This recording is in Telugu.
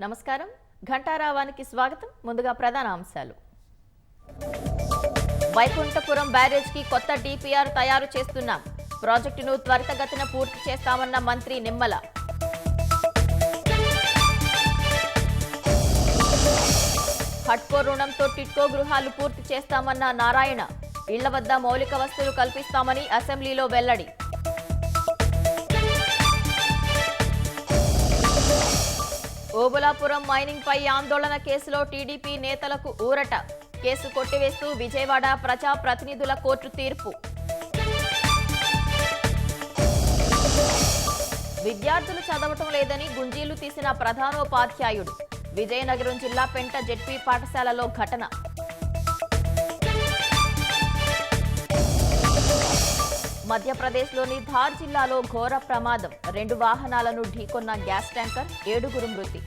నమస్కారం ఘంటారావానికి స్వాగతం ముందుగా ప్రధాన అంశాలు వైకుంఠపురం బ్యారేజ్ కి కొత్త డిపిఆర్ తయారు చేస్తున్నాం ప్రాజెక్టును త్వరితగతిన పూర్తి చేస్తామన్న మంత్రి నిమ్మల హట్కో రుణంతో టిట్కో గృహాలు పూర్తి చేస్తామన్న నారాయణ ఇళ్ల వద్ద మౌలిక వసతులు కల్పిస్తామని అసెంబ్లీలో వెల్లడి ఓబులాపురం మైనింగ్ పై ఆందోళన కేసులో టీడీపీ నేతలకు ఊరట కేసు కొట్టివేస్తూ విజయవాడ ప్రజా ప్రతినిధుల కోర్టు తీర్పు విద్యార్థులు చదవటం లేదని గుంజీలు తీసిన ప్రధానోపాధ్యాయుడు విజయనగరం జిల్లా పెంట జెడ్పీ పాఠశాలలో ఘటన మధ్యప్రదేశ్లోని ధార్ జిల్లాలో ఘోర ప్రమాదం 2 వాహనాలను ఢీకొన్న గ్యాస్ ట్యాంకర్ 7గురు మృతి